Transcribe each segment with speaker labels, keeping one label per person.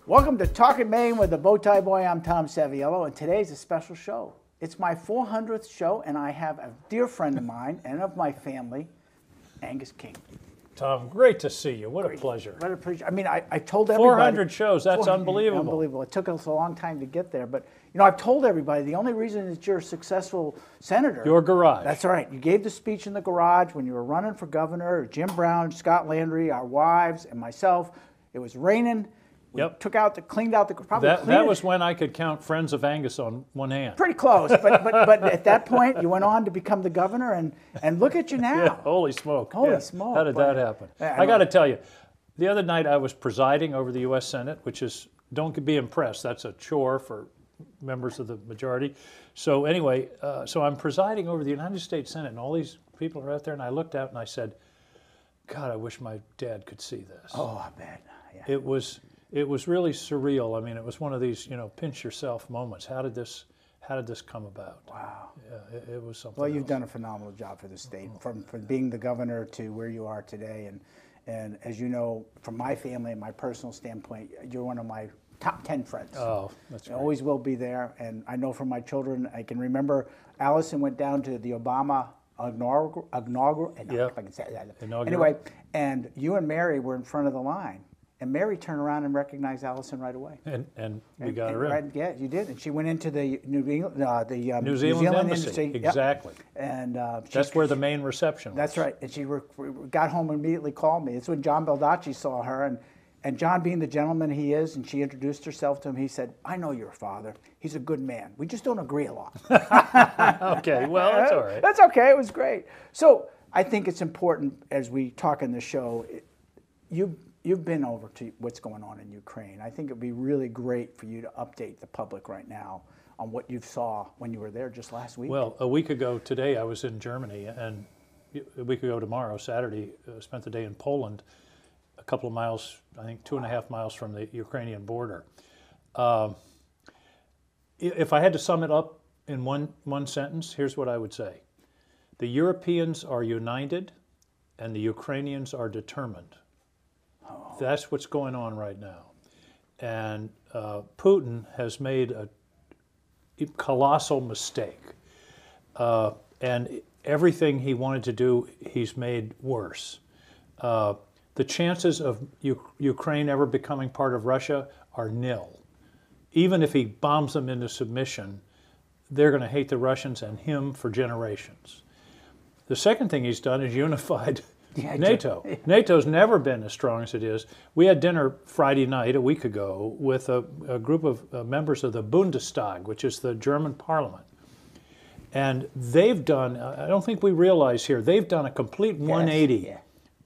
Speaker 1: Welcome to Talkin Maine with the Bowtie Boy. I'm Tom Saviello, and today's a special show. It's my 400th show, and I have a dear friend of mine and of my family, Angus King.
Speaker 2: Tom, great to see you. What a pleasure.
Speaker 1: What a pleasure. I mean, I told everybody.
Speaker 2: 400 shows, that's unbelievable.
Speaker 1: Unbelievable. It took us a long time to get there, but you know, I've told everybody the only reason that you're a successful senator.
Speaker 2: Your garage.
Speaker 1: That's right. You gave the speech in the garage when you were running for governor. Jim Brown, Scott Landry, our wives, and myself. It was raining. We cleaned out the.
Speaker 2: That was when I could count friends of Angus on one hand.
Speaker 1: Pretty close, but at that point you went on to become the governor, and look at you now.
Speaker 2: Yeah, holy smoke!
Speaker 1: Holy smoke!
Speaker 2: How did that happen? I got to tell you, the other night I was presiding over the U.S. Senate, which is, don't be impressed, that's a chore for members of the majority. So anyway, so I'm presiding over the United States Senate, and all these people are out there, and I looked out and I said, God, I wish my dad could see this.
Speaker 1: Oh, I bet. Yeah.
Speaker 2: It was really surreal. I mean, it was one of these, pinch yourself moments. How did this come about?
Speaker 1: Wow.
Speaker 2: Yeah, it was something.
Speaker 1: Well, you've done a phenomenal job for the state, from being the governor to where you are today. And as you know, from my family and my personal standpoint, you're one of my top 10 friends.
Speaker 2: Oh, that's right.
Speaker 1: Always will be there. And I know from my children, I can remember Allison went down to the Obama inaugural.
Speaker 2: Yeah.
Speaker 1: If I can say that.
Speaker 2: Inaugural.
Speaker 1: Anyway, and you and Mary were in front of the line. And Mary turned around and recognized Allison right away.
Speaker 2: And we got her in.
Speaker 1: Right, yeah, you did. And she went into the New
Speaker 2: Zealand
Speaker 1: Embassy.
Speaker 2: Embassy. Exactly.
Speaker 1: Yep. And
Speaker 2: that's where the main reception was.
Speaker 1: That's right. And she got home and immediately called me. It's when John Baldacci saw her. And John, being the gentleman he is, and she introduced herself to him, he said, I know your father. He's a good man. We just don't agree a lot.
Speaker 2: Okay, well, that's all right.
Speaker 1: That's okay. It was great. So I think it's important, as we talk in the show, You've been over to what's going on in Ukraine. I think it would be really great for you to update the public right now on what you saw when you were there just last week.
Speaker 2: Well, a week ago today I was in Germany, and a week ago tomorrow, Saturday, spent the day in Poland, a couple of miles, I think 2.5 miles from the Ukrainian border. If I had to sum it up in one sentence, here's what I would say. The Europeans are united and the Ukrainians are determined. That's what's going on right now. And Putin has made a colossal mistake. And everything he wanted to do, he's made worse. The chances of Ukraine ever becoming part of Russia are nil. Even if he bombs them into submission, they're going to hate the Russians and him for generations. The second thing he's done is unified NATO. NATO's never been as strong as it is. We had dinner Friday night, a week ago, with a group of members of the Bundestag, which is the German parliament. And they've done, I don't think we realize here, they've done a complete 180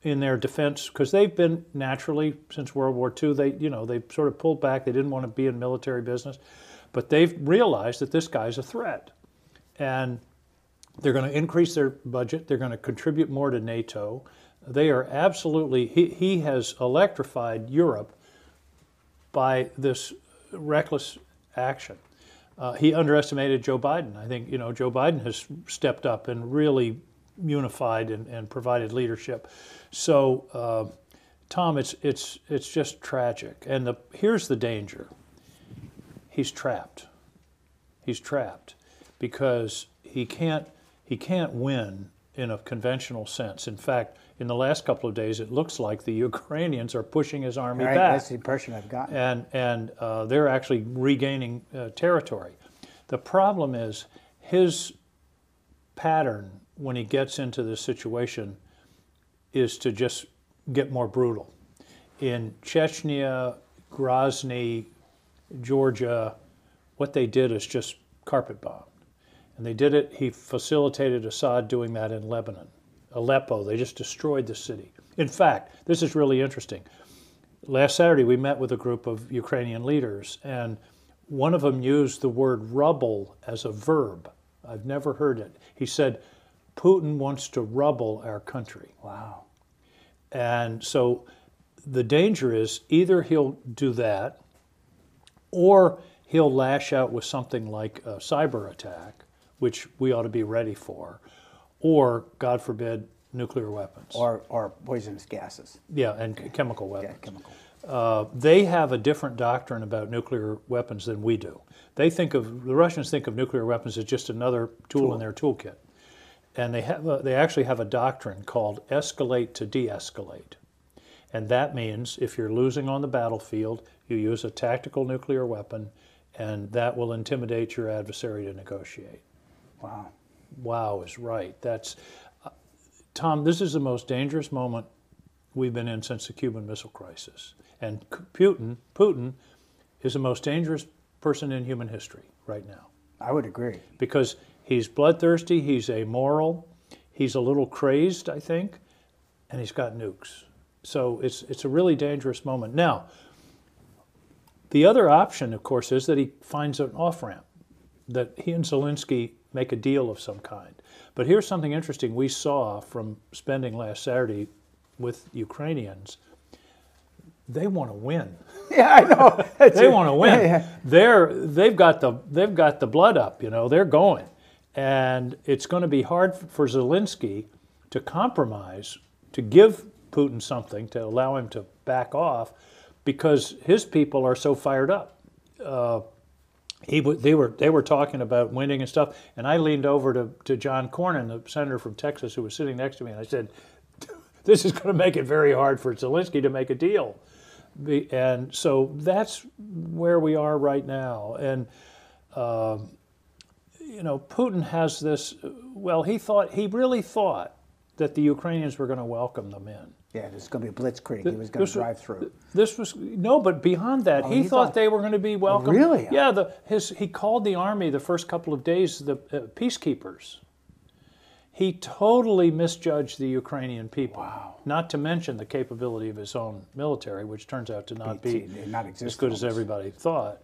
Speaker 2: in their defense, because they've been naturally, since World War II, they sort of pulled back. They didn't want to be in military business. But they've realized that this guy's a threat. And they're going to increase their budget. They're going to contribute more to NATO. They are absolutely, he has electrified Europe by this reckless action. He underestimated Joe Biden. I think, Joe Biden has stepped up and really unified and provided leadership. So, Tom, it's just tragic. And here's the danger. He's trapped. He's trapped because he can't win in a conventional sense. In fact, in the last couple of days, it looks like the Ukrainians are pushing his army back.
Speaker 1: That's the impression I've gotten.
Speaker 2: And they're actually regaining territory. The problem is his pattern when he gets into this situation is to just get more brutal. In Chechnya, Grozny, Georgia, what they did is just carpet bomb. And they did it, he facilitated Assad doing that in Lebanon. Aleppo, they just destroyed the city. In fact, this is really interesting. Last Saturday we met with a group of Ukrainian leaders, and one of them used the word rubble as a verb. I've never heard it. He said, Putin wants to rubble our country.
Speaker 1: Wow.
Speaker 2: And so the danger is either he'll do that, or he'll lash out with something like a cyber attack, which we ought to be ready for, or, God forbid, nuclear weapons.
Speaker 1: Or poisonous gases.
Speaker 2: Yeah, and chemical weapons.
Speaker 1: Yeah, chemical.
Speaker 2: They have a different doctrine about nuclear weapons than we do. The Russians think of nuclear weapons as just another tool in their toolkit. And they actually have a doctrine called escalate to de-escalate. And that means if you're losing on the battlefield, you use a tactical nuclear weapon, and that will intimidate your adversary to negotiate.
Speaker 1: Wow.
Speaker 2: Wow is right. Tom, this is the most dangerous moment we've been in since the Cuban Missile Crisis. And Putin is the most dangerous person in human history right now.
Speaker 1: I would agree.
Speaker 2: Because he's bloodthirsty, he's amoral, he's a little crazed, I think, and he's got nukes. So it's a really dangerous moment. Now, the other option, of course, is that he finds an off-ramp, that he and Zelensky make a deal of some kind. But here's something interesting we saw from spending last Saturday with Ukrainians. They want to win.
Speaker 1: Yeah, I know.
Speaker 2: They want to win.
Speaker 1: Yeah, yeah.
Speaker 2: They've got the blood up, you know, they're going. And it's going to be hard for Zelensky to compromise, to give Putin something, to allow him to back off, because his people are so fired up. They were talking about winning and stuff, and I leaned over to John Cornyn, the senator from Texas, who was sitting next to me, and I said, this is going to make it very hard for Zelensky to make a deal. And so that's where we are right now. And you know, Putin has this, well, he really thought that the Ukrainians were going to welcome them in.
Speaker 1: Yeah, there's going to be a blitzkrieg. He was going to drive through.
Speaker 2: No, but beyond that, he thought they were going to be welcome.
Speaker 1: Oh, really?
Speaker 2: Yeah, he called the army the first couple of days the peacekeepers. He totally misjudged the Ukrainian people.
Speaker 1: Wow.
Speaker 2: Not to mention the capability of his own military, which turns out to not be as good as everybody thought.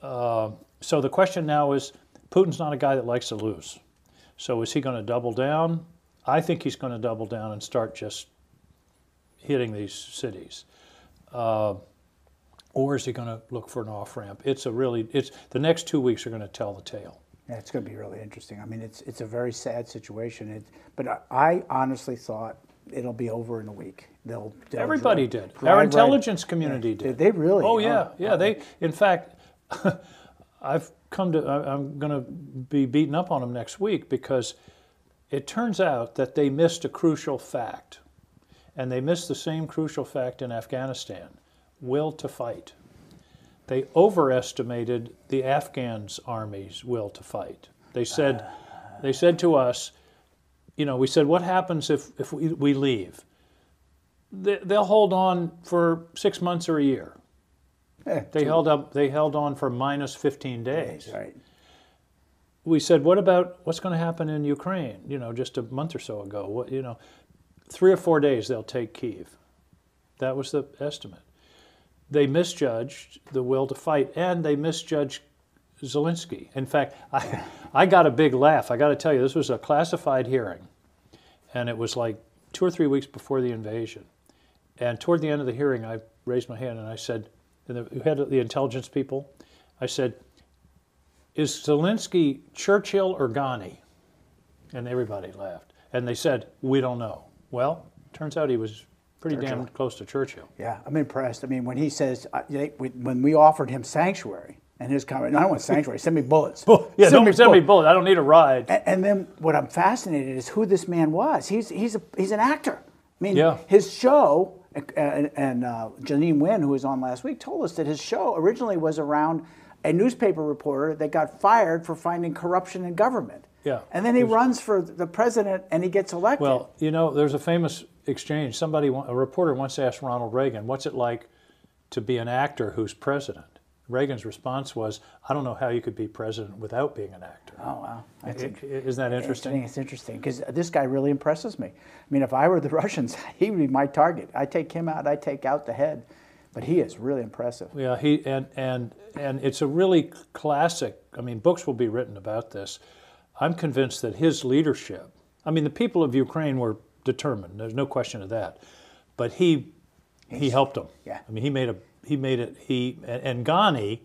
Speaker 2: So the question now is, Putin's not a guy that likes to lose. So is he going to double down? I think he's going to double down and start just hitting these cities. Or is he going to look for an off-ramp? The next 2 weeks are going to tell the tale.
Speaker 1: Yeah, it's going to be really interesting. I mean, it's a very sad situation. But I honestly thought it'll be over in a week.
Speaker 2: Everybody did. Our intelligence community did.
Speaker 1: They really?
Speaker 2: Oh yeah, yeah. In fact, I'm going to be beaten up on them next week, because it turns out that they missed a crucial fact, and they missed the same crucial fact in Afghanistan: will to fight. They overestimated the Afghans' army's will to fight. They said to us, you know, we said, what happens if we leave? They'll hold on for 6 months or a year. They held on for minus 15 days.
Speaker 1: Right.
Speaker 2: We said, what's going to happen in Ukraine? You know, just a month or so ago. 3 or 4 days they'll take Kyiv. That was the estimate. They misjudged the will to fight, and they misjudged Zelensky. In fact, I got a big laugh. I got to tell you, this was a classified hearing, and it was like 2 or 3 weeks before the invasion. And toward the end of the hearing, I raised my hand and I said, we had the intelligence people, I said, is Zelensky Churchill or Ghani? And everybody laughed. And they said, we don't know. Well, turns out he was pretty damn close to Churchill.
Speaker 1: Yeah, I'm impressed. I mean, when he says, when we offered him sanctuary, and his comment, I don't want sanctuary, send me bullets.
Speaker 2: Yeah, don't send me bullets. I don't need a ride.
Speaker 1: And then what I'm fascinated is who this man was. He's an actor. I mean,
Speaker 2: yeah.
Speaker 1: His show, and Janine Wynn, who was on last week, told us that his show originally was around a newspaper reporter that got fired for finding corruption in government.
Speaker 2: Yeah.
Speaker 1: And then he runs for the president and he gets elected.
Speaker 2: Well, you know, there's a famous exchange. A reporter once asked Ronald Reagan, what's it like to be an actor who's president? Reagan's response was, I don't know how you could be president without being an actor.
Speaker 1: Oh, wow.
Speaker 2: Isn't that interesting?
Speaker 1: It's interesting because this guy really impresses me. I mean, if I were the Russians, he would be my target. I take him out, I take out the head. But he is really impressive.
Speaker 2: Yeah, and it's a really classic, I mean, books will be written about this. I'm convinced that his leadership, I mean, the people of Ukraine were determined, there's no question of that. But he helped them.
Speaker 1: Yeah.
Speaker 2: I mean, and Ghani,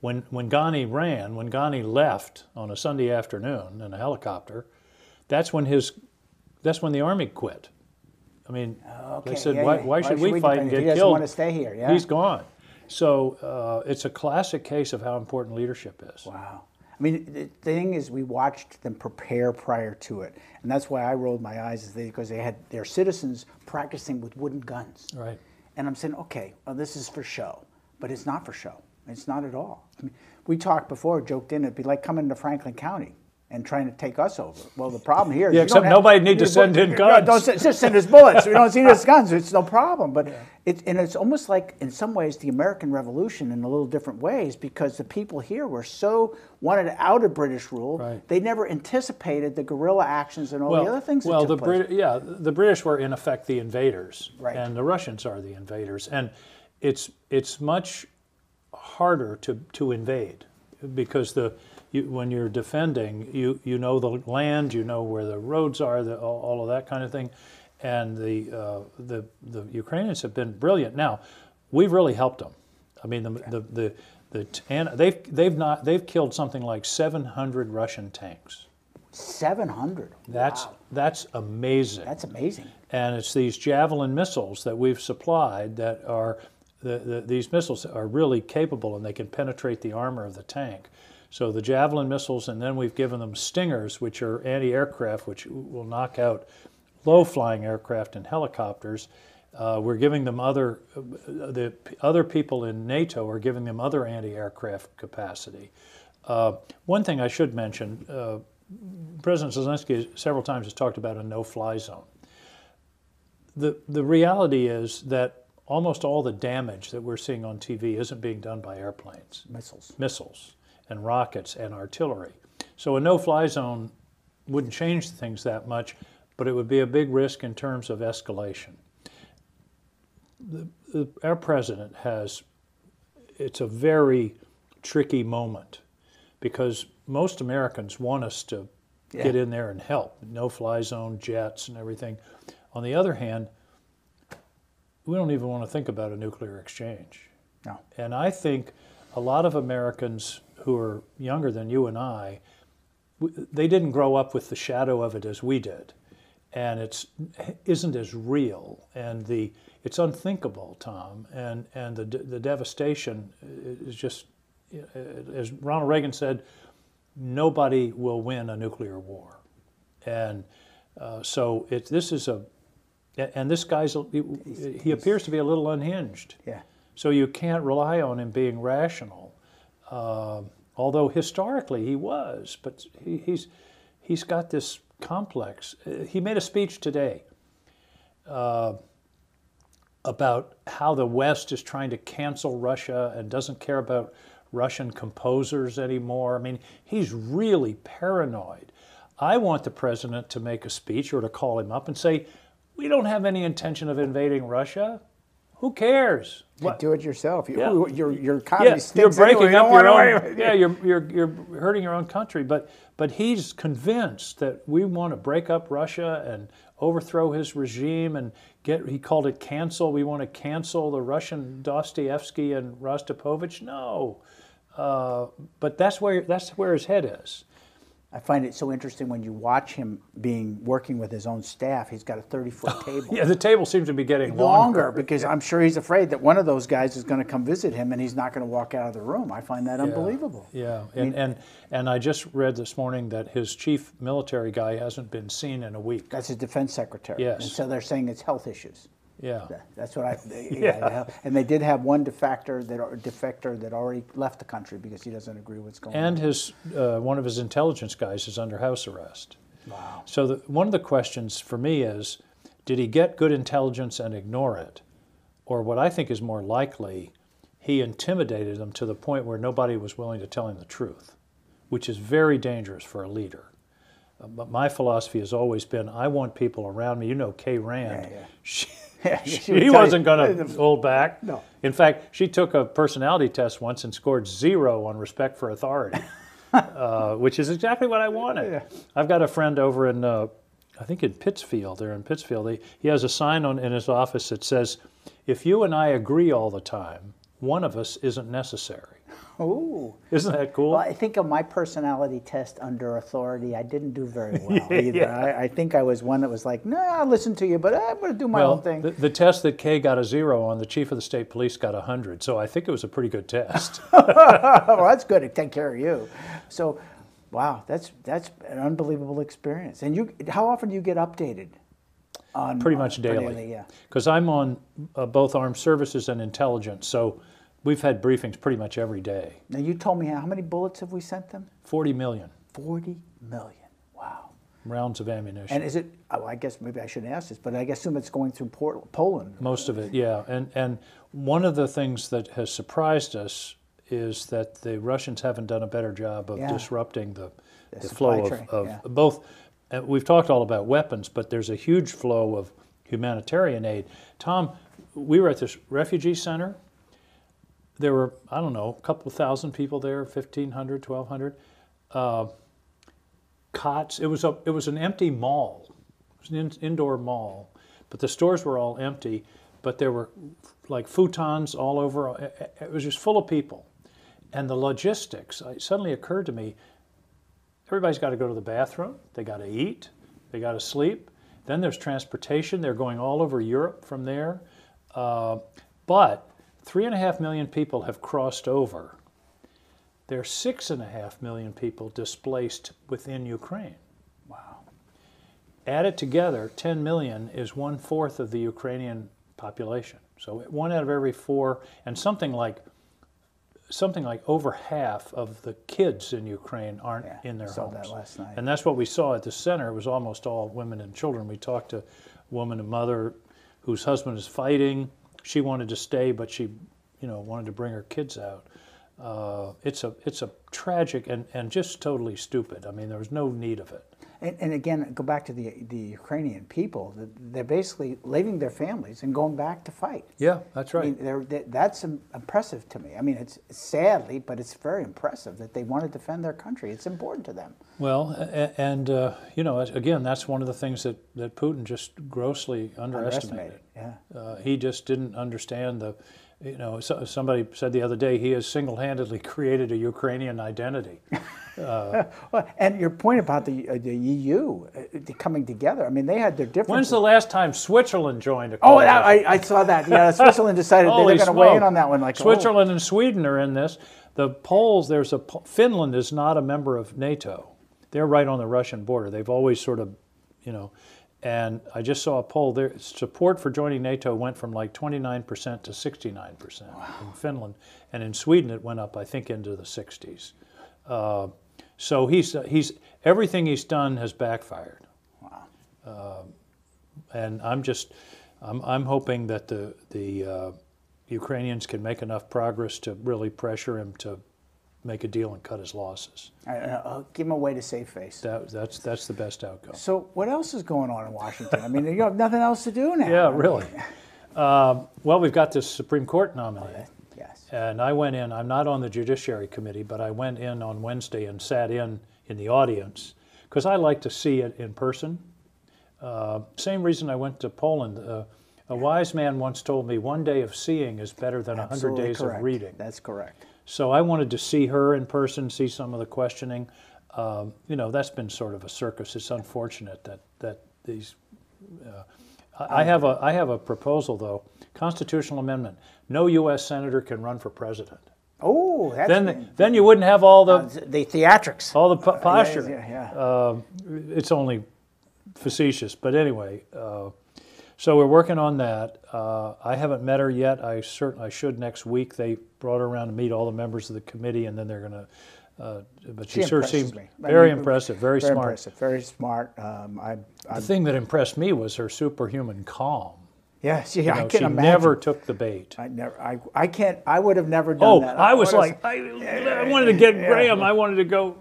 Speaker 2: when Ghani left on a Sunday afternoon in a helicopter, that's when the army quit. I mean,
Speaker 1: Okay,
Speaker 2: they said,
Speaker 1: yeah,
Speaker 2: why should we fight and
Speaker 1: defend him?
Speaker 2: get
Speaker 1: He doesn't
Speaker 2: killed?
Speaker 1: want to stay here. Yeah.
Speaker 2: He's gone. So it's a classic case of how important leadership is.
Speaker 1: Wow. I mean, the thing is, we watched them prepare prior to it, and that's why I rolled my eyes, because they had their citizens practicing with wooden guns.
Speaker 2: Right.
Speaker 1: And I'm saying, okay, well, this is for show, but it's not for show. It's not at all. I mean, we talked before, joked in, it'd be like coming to Franklin County and trying to take us over. Well, the problem here is
Speaker 2: except nobody need to send in guns.
Speaker 1: No, don't just send us bullets. We don't send us guns. It's no problem. But it's almost like, in some ways, the American Revolution in a little different ways, because the people here were so wanted out of British rule.
Speaker 2: Right.
Speaker 1: They never anticipated the guerrilla actions and all the other things that took place.
Speaker 2: The British were in effect the invaders,
Speaker 1: Right.
Speaker 2: and the Russians are the invaders, and it's much harder to invade, because when you're defending, you know the land, you know where the roads are, all of that kind of thing, and the Ukrainians have been brilliant. Now, we've really helped them. I mean, they've killed something like 700 Russian tanks.
Speaker 1: 700.
Speaker 2: That's amazing.
Speaker 1: That's amazing.
Speaker 2: And it's these Javelin missiles that we've supplied that are these missiles are really capable, and they can penetrate the armor of the tank. So the Javelin missiles, and then we've given them Stingers, which are anti-aircraft, which will knock out low-flying aircraft and helicopters. We're giving them the other people in NATO are giving them other anti-aircraft capacity. One thing I should mention, President Zelensky several times has talked about a no-fly zone. The reality is that almost all the damage that we're seeing on TV isn't being done by airplanes. Missiles and rockets and artillery. So a no-fly zone wouldn't change things that much, but it would be a big risk in terms of escalation. Our president it's a very tricky moment, because most Americans want us to get in there and help. No-fly zone, jets and everything. On the other hand, we don't even want to think about a nuclear exchange.
Speaker 1: No.
Speaker 2: And I think a lot of Americans who are younger than you and I, they didn't grow up with the shadow of it as we did. And it isn't as real. And it's unthinkable, Tom. And the devastation is just, as Ronald Reagan said, nobody will win a nuclear war. And so this is and this guy's, he appears to be a little unhinged.
Speaker 1: Yeah.
Speaker 2: So you can't rely on him being rational, although historically he was. But he's got this complex. He made a speech today about how the West is trying to cancel Russia and doesn't care about Russian composers anymore. I mean, he's really paranoid. I want the president to make a speech or to call him up and say, we don't have any intention of invading Russia. Who cares?
Speaker 1: What? Do it yourself.
Speaker 2: Yeah.
Speaker 1: Your economy stinks.
Speaker 2: You're breaking
Speaker 1: anyway.
Speaker 2: up your own. Yeah, you're hurting your own country. But he's convinced that we want to break up Russia and overthrow his regime and he called it cancel. We want to cancel the Russian Dostoevsky and Rostropovich. No, but that's where his head is.
Speaker 1: I find it so interesting when you watch him working with his own staff. He's got a 30-foot table.
Speaker 2: Yeah, the table seems to be getting
Speaker 1: longer because I'm sure he's afraid that one of those guys is going to come visit him and he's not going to walk out of the room. I find that unbelievable.
Speaker 2: Yeah, and I just read this morning that his chief military guy hasn't been seen in a week.
Speaker 1: That's his defense secretary.
Speaker 2: Yes.
Speaker 1: And so they're saying it's health issues.
Speaker 2: Yeah.
Speaker 1: That's what and they did have one defector that already left the country because he doesn't agree with what's going on.
Speaker 2: And one of his intelligence guys is under house arrest.
Speaker 1: Wow.
Speaker 2: So one of the questions for me is, did he get good intelligence and ignore it? Or what I think is more likely, he intimidated them to the point where nobody was willing to tell him the truth, which is very dangerous for a leader. But my philosophy has always been, I want people around me. You know Kay Rand. She wasn't going to hold back.
Speaker 1: No.
Speaker 2: In fact, she took a personality test once and scored 0 on respect for authority, which is exactly what I wanted.
Speaker 1: Yeah.
Speaker 2: I've got a friend over in, I think in Pittsfield. They're in Pittsfield. He has a sign in his office that says, if you and I agree all the time, one of us isn't necessary.
Speaker 1: Ooh.
Speaker 2: Isn't that cool?
Speaker 1: Well, I think of my personality test under authority, I didn't do very well either.
Speaker 2: Yeah.
Speaker 1: I think I was one that was like, no, I'll listen to you, but I'm going to do my
Speaker 2: Well,
Speaker 1: own thing.
Speaker 2: the test that Kay got a 0 on, the chief of the state police got 100. So I think it was a pretty good test.
Speaker 1: Well, that's good to take care of you. So, wow, that's an unbelievable experience. And how often do you get updated?
Speaker 2: Pretty much daily.
Speaker 1: Yeah.
Speaker 2: Because I'm on both armed services and intelligence. So we've had briefings pretty much every day.
Speaker 1: Now, you told me how many bullets have we sent them?
Speaker 2: 40 million.
Speaker 1: 40 million. Wow.
Speaker 2: Rounds of ammunition.
Speaker 1: And is it, I guess maybe I shouldn't ask this, but I assume it's going through Poland.
Speaker 2: Most of it, yeah. And one of the things that has surprised us is that the Russians haven't done a better job of disrupting the flow of both. We've talked all about weapons, but there's a huge flow of humanitarian aid. Tom, we were at this refugee center. There were, I don't know, a couple thousand people there, 1,500, 1,200. Cots. It was an empty mall. It was an indoor mall, but the stores were all empty. But there were like futons all over. It was just full of people. And the logistics, it suddenly occurred to me, everybody's got to go to the bathroom, they got to eat, they got to sleep. Then there's transportation. They're going all over Europe from there. But 3.5 million people have crossed over. There are 6.5 million people displaced within Ukraine.
Speaker 1: Wow.
Speaker 2: Added together, 10 million is 1/4 of the Ukrainian population. So 1 out of every 4, and something like over half of the kids in Ukraine aren't in their homes.
Speaker 1: That last night.
Speaker 2: And that's what we saw at the center. It was almost all women and children. We talked to a woman, a mother, whose husband is fighting. She wanted to stay, but she, wanted to bring her kids out. It's a tragic and just totally stupid. I mean, there was no need of it.
Speaker 1: And again, go back to the Ukrainian people. They're basically leaving their families and going back to fight.
Speaker 2: Yeah, that's right.
Speaker 1: I mean, that's impressive to me. I mean, it's sadly, but it's very impressive that they want to defend their country. It's important to them.
Speaker 2: Well, and again, that's one of the things that Putin just grossly underestimated.
Speaker 1: Yeah.
Speaker 2: He just didn't understand somebody said the other day he has single-handedly created a Ukrainian identity.
Speaker 1: Well, and your point about the EU coming together, I mean, they had their differences.
Speaker 2: When's the last time Switzerland joined a
Speaker 1: coalition?
Speaker 2: coalition?
Speaker 1: I saw that. Yeah, Switzerland decided they were going to weigh in on that one. Like
Speaker 2: Switzerland and Sweden are in this. The Poles, Finland is not a member of NATO. They're right on the Russian border. They've always sort of, and I just saw a poll. Their support for joining NATO went from like 29% to 69% in Finland, and in Sweden it went up, I think, into the 60s. So he's everything he's done has backfired.
Speaker 1: Wow.
Speaker 2: And I'm hoping that the Ukrainians can make enough progress to really pressure him to make a deal and cut his losses.
Speaker 1: Give him a way to save face.
Speaker 2: That's the best outcome.
Speaker 1: So what else is going on in Washington? I mean, you have nothing else to do now.
Speaker 2: Yeah, really. Well, we've got this Supreme Court nominee.
Speaker 1: Yes.
Speaker 2: And I went in. I'm not on the Judiciary Committee, but I went in on Wednesday and sat in the audience because I like to see it in person. Same reason I went to Poland. A wise man once told me, 1 day of seeing is better than 100 days of reading.
Speaker 1: That's correct.
Speaker 2: So I wanted to see her in person, see some of the questioning. That's been sort of a circus. It's unfortunate that these. I have a proposal though. Constitutional amendment: no U.S. senator can run for president.
Speaker 1: Oh, that's
Speaker 2: then you wouldn't have all the
Speaker 1: theatrics,
Speaker 2: all the posture.
Speaker 1: Yeah.
Speaker 2: It's only facetious, but anyway. So we're working on that. I haven't met her yet. I should next week. They brought her around to meet all the members of the committee, and then they're going to. But she sure seemed very impressive, very smart.
Speaker 1: Impressive, very smart. The
Speaker 2: thing that impressed me was her superhuman calm.
Speaker 1: Yes, yeah, I can
Speaker 2: she
Speaker 1: imagine.
Speaker 2: Never took the bait.
Speaker 1: I can't. I would have never done that.
Speaker 2: I was like, I wanted to get Graham. I wanted to go,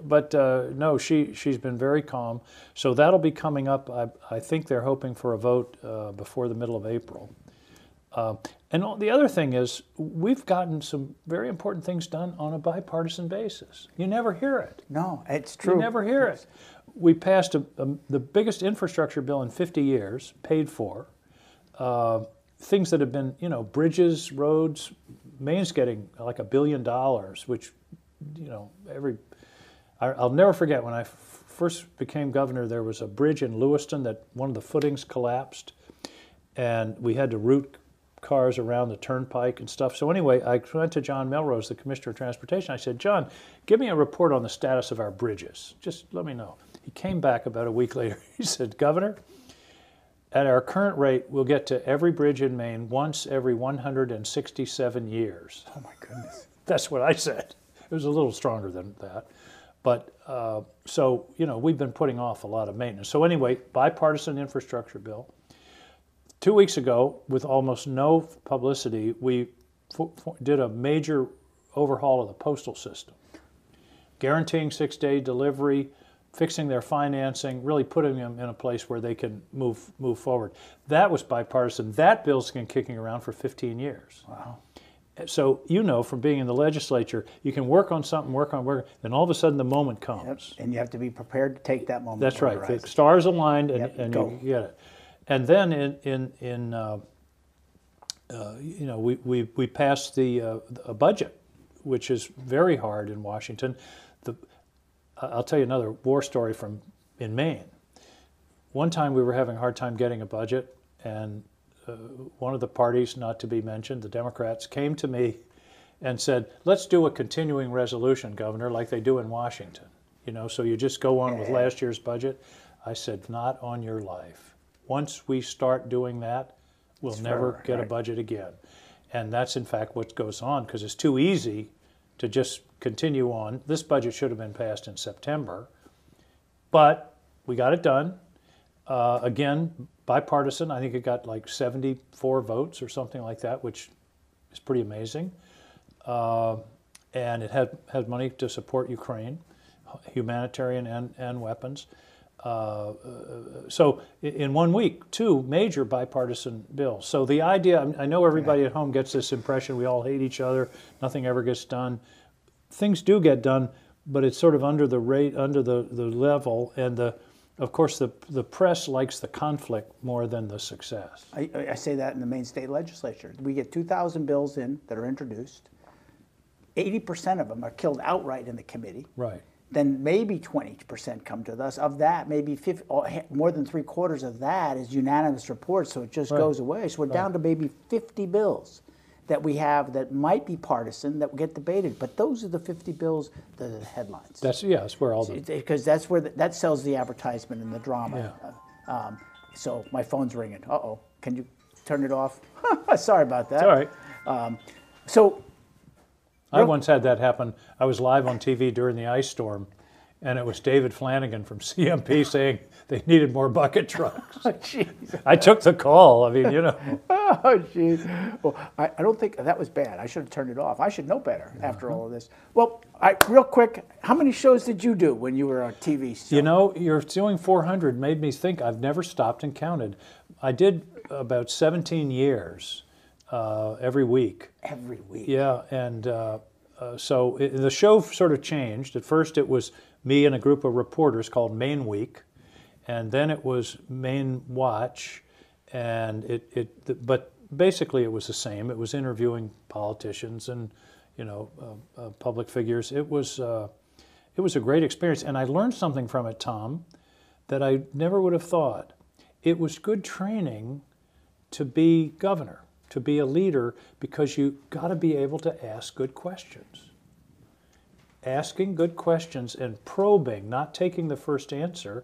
Speaker 2: But no, she's been very calm. So that'll be coming up. I think they're hoping for a vote before the middle of April. And the other thing is, we've gotten some very important things done on a bipartisan basis. You never hear it.
Speaker 1: No, it's true.
Speaker 2: You never hear it. We passed the biggest infrastructure bill in 50 years, paid for. Things that have been, bridges, roads, Maine's getting like $1 billion, which, you know, I'll never forget when I first became governor, there was a bridge in Lewiston that one of the footings collapsed, and we had to route cars around the turnpike and stuff. So anyway, I went to John Melrose, the Commissioner of Transportation. I said, John, give me a report on the status of our bridges. Just let me know. He came back about a week later. He said, Governor, at our current rate, we'll get to every bridge in Maine once every 167 years.
Speaker 1: Oh my goodness.
Speaker 2: That's what I said. It was a little stronger than that. But so, you know, we've been putting off a lot of maintenance. So anyway, bipartisan infrastructure bill. 2 weeks ago, with almost no publicity, we did a major overhaul of the postal system, guaranteeing 6-day delivery, fixing their financing, really putting them in a place where they can move forward. That was bipartisan. That bill's been kicking around for 15 years.
Speaker 1: Wow.
Speaker 2: So you know from being in the legislature, you can work on something, then all of a sudden the moment comes.
Speaker 1: Yep. And you have to be prepared to take that moment.
Speaker 2: That's right. The stars aligned, and,
Speaker 1: yep,
Speaker 2: and you get it. And then you know, we passed a budget, which is very hard in Washington. I'll tell you another war story from in Maine. One time we were having a hard time getting a budget, and one of the parties, not to be mentioned, the Democrats, came to me and said, let's do a continuing resolution, Governor, like they do in Washington. You know, so you just go on with last year's budget. I said, not on your life. Once we start doing that, we'll never get a budget again. And that's in fact what goes on, because it's too easy to just continue on. This budget should have been passed in September, but we got it done. Again, bipartisan. I think it got like 74 votes or something like that, which is pretty amazing. And it had money to support Ukraine, humanitarian and weapons. So in 1 week, 2 major bipartisan bills. So the idea, I know everybody at home gets this impression we all hate each other, nothing ever gets done. Things do get done, but it's sort of under the rate, under the level, and of course the press likes the conflict more than the success.
Speaker 1: I say that in the Maine state legislature. We get 2,000 bills in that are introduced. 80% of them are killed outright in the committee.
Speaker 2: Right.
Speaker 1: Then maybe 20% come to us. Of that, maybe more than 3/4 of that is unanimous report, so it just goes away. So we're down to maybe 50 bills that we have that might be partisan that will get debated. But those are the 50 bills that are the headlines.
Speaker 2: That's where all the...
Speaker 1: Because that's where that sells the advertisement and the drama.
Speaker 2: Yeah.
Speaker 1: So my phone's ringing. Uh-oh. Can you turn it off? Sorry about that.
Speaker 2: It's all right.
Speaker 1: So...
Speaker 2: I once had that happen. I was live on TV during the ice storm, and it was David Flanagan from CMP saying they needed more bucket trucks.
Speaker 1: Oh, jeez.
Speaker 2: I took the call. I mean, you know.
Speaker 1: Oh, jeez. Well, I don't think that was bad. I should have turned it off. I should know better after all of this. Well, real quick, how many shows did you do when you were on TV?
Speaker 2: You know, you're doing 400 made me think. I've never stopped and counted. I did about 17 years. Every week.
Speaker 1: Every week.
Speaker 2: Yeah, and so the show sort of changed. At first it was me and a group of reporters called Maine Week, and then it was Maine Watch, and but basically it was the same. It was interviewing politicians and, you know, public figures. It was a great experience, and I learned something from it, Tom, that I never would have thought. It was good training to be governor, to be a leader, because you got to be able to ask good questions. Asking good questions and probing, not taking the first answer,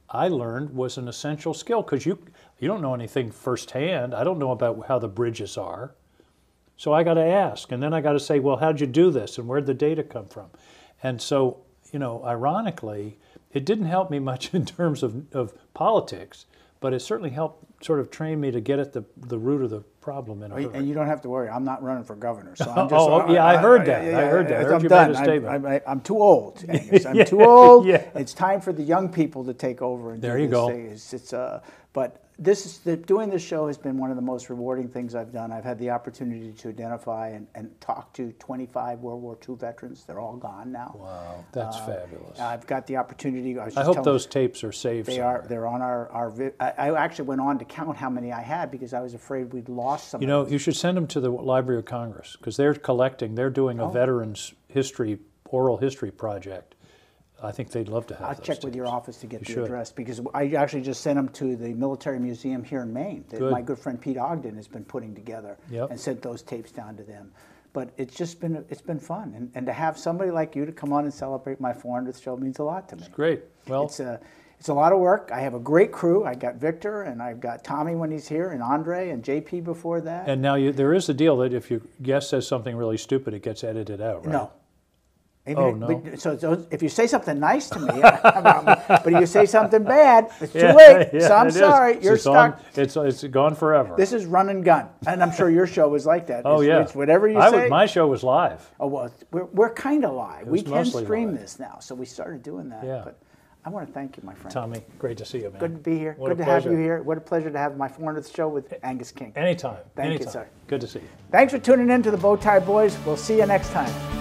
Speaker 2: I learned was an essential skill, because you don't know anything firsthand. I don't know about how the bridges are. So I got to ask, and then I got to say, well, how'd you do this, and where'd the data come from? And so, you know, ironically, it didn't help me much in terms of politics, but it certainly helped sort of train me to get at the root of the problem in a hurry.
Speaker 1: And you don't have to worry. I'm not running for governor. So I'm just,
Speaker 2: I heard that. I heard that. I heard
Speaker 1: I'm
Speaker 2: you
Speaker 1: done.
Speaker 2: made a statement.
Speaker 1: I'm too old, Angus. I'm too old.
Speaker 2: Yeah.
Speaker 1: It's time for the young people to take over. And
Speaker 2: there you go.
Speaker 1: But doing this show has been one of the most rewarding things I've done. I've had the opportunity to identify and talk to 25 World War II veterans. They're all gone now.
Speaker 2: Wow, that's fabulous.
Speaker 1: I've got the opportunity.
Speaker 2: I hope those tapes are saved.
Speaker 1: They
Speaker 2: somewhere.
Speaker 1: are. They're on our. I actually went on to count how many I had because I was afraid we'd lost some.
Speaker 2: You know, you should send them to the Library of Congress because they're collecting. They're doing a veterans history, oral history project. I think they'd love to have.
Speaker 1: I'll
Speaker 2: those
Speaker 1: check
Speaker 2: tapes.
Speaker 1: with your office to get the
Speaker 2: should.
Speaker 1: address because I actually just sent them to the Military Museum here in Maine that my good friend Pete Ogden has been putting together and sent those tapes down to them. But it's just been fun, and to have somebody like you to come on and celebrate my 400th show means a lot to me.
Speaker 2: It's great. Well,
Speaker 1: it's a lot of work. I have a great crew. I got Victor and I've got Tommy when he's here, and Andre and JP before that.
Speaker 2: and now there is a deal that if your guest says something really stupid, it gets edited out, right?
Speaker 1: No.
Speaker 2: Oh, no.
Speaker 1: So if you say something nice to me about me, but if you say something bad, it's too late. So I'm sorry, you're stuck.
Speaker 2: It's gone forever.
Speaker 1: This is run and gun, and I'm sure your show was like that.
Speaker 2: Oh, yeah.
Speaker 1: It's whatever you say.
Speaker 2: My show was live.
Speaker 1: Oh well, we're kind of live. We can
Speaker 2: mostly
Speaker 1: stream
Speaker 2: live.
Speaker 1: this now, so we started doing that.
Speaker 2: Yeah.
Speaker 1: But I want to thank you, my friend.
Speaker 2: Tommy, great to see you, man.
Speaker 1: Good to be here.
Speaker 2: What
Speaker 1: Good
Speaker 2: a
Speaker 1: to have
Speaker 2: pleasure.
Speaker 1: you here. What a pleasure to have my 400th show with Angus King.
Speaker 2: Anytime.
Speaker 1: Thank you,
Speaker 2: Anytime.
Speaker 1: sir.
Speaker 2: Good to see you.
Speaker 1: Thanks for tuning in to the Bowtie Boys. We'll see you next time.